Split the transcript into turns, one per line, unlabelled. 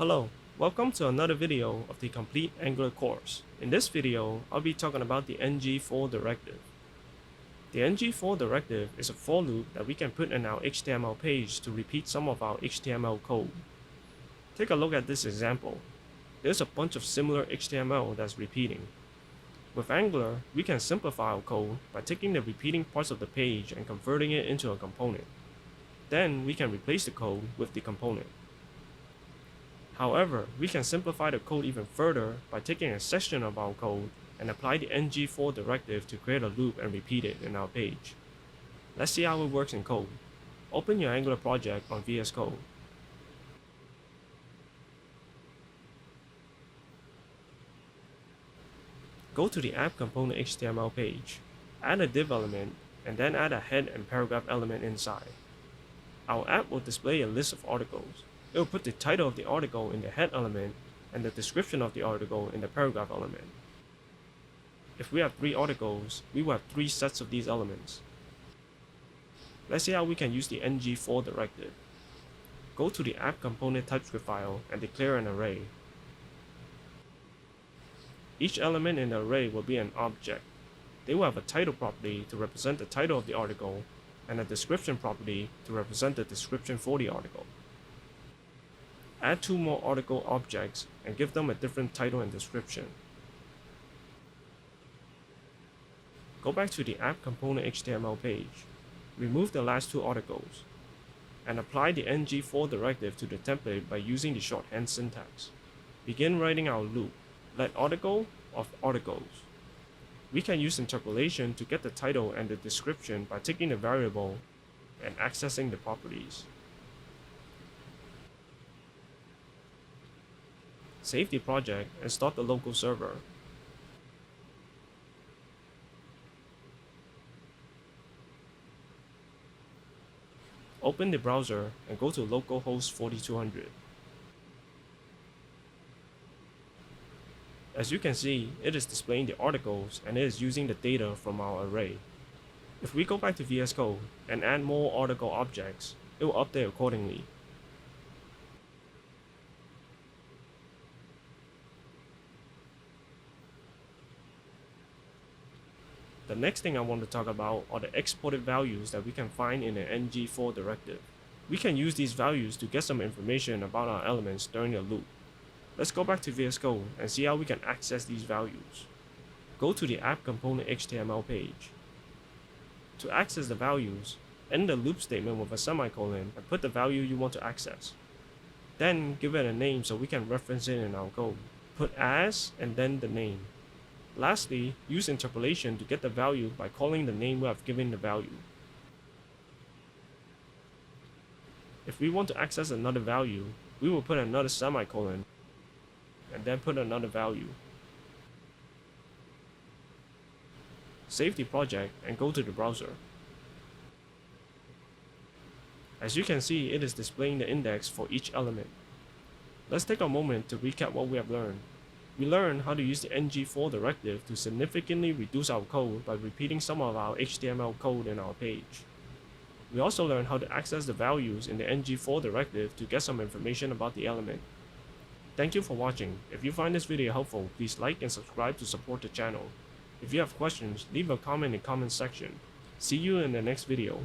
Hello, welcome to another video of the Complete Angular course. In this video, I'll be talking about the ngFor Directive. The ngFor Directive is a for loop that we can put in our HTML page to repeat some of our HTML code. Take a look at this example. There's a bunch of similar HTML that's repeating. With Angular, we can simplify our code by taking the repeating parts of the page and converting it into a component. Then we can replace the code with the component. However, we can simplify the code even further by taking a section of our code and apply the ngFor directive to create a loop and repeat it in our page. Let's see how it works in code. Open your Angular project on VS Code. Go to the app component HTML page, add a div element, and then add a head and paragraph element inside. Our app will display a list of articles. It will put the title of the article in the head element and the description of the article in the paragraph element. If we have 3 articles, we will have 3 sets of these elements. Let's see how we can use the ngFor directive. Go to the app component TypeScript file and declare an array. Each element in the array will be an object. They will have a title property to represent the title of the article and a description property to represent the description for the article. Add 2 more article objects and give them a different title and description. Go back to the app component HTML page, remove the last 2 articles, and apply the ngFor directive to the template by using the shorthand syntax. Begin writing our loop, let article of articles. We can use interpolation to get the title and the description by taking the variable and accessing the properties. Save the project and start the local server. Open the browser and go to localhost 4200. As you can see, it is displaying the articles and it is using the data from our array. If we go back to VS Code and add more article objects, it will update accordingly. The next thing I want to talk about are the exported values that we can find in the ngFor directive. We can use these values to get some information about our elements during the loop. Let's go back to VS Code and see how we can access these values. Go to the app component HTML page. To access the values, end the loop statement with a semicolon and put the value you want to access. Then give it a name so we can reference it in our code. Put as and then the name. Lastly, use interpolation to get the value by calling the name we have given the value. If we want to access another value, we will put another semicolon and then put another value. Save the project and go to the browser. As you can see, it is displaying the index for each element. Let's take a moment to recap what we have learned. We learned how to use the ngFor directive to significantly reduce our code by repeating some of our HTML code in our page. We also learned how to access the values in the ngFor directive to get some information about the element. Thank you for watching. If you find this video helpful, please like and subscribe to support the channel. If you have questions, leave a comment in the comment section. See you in the next video.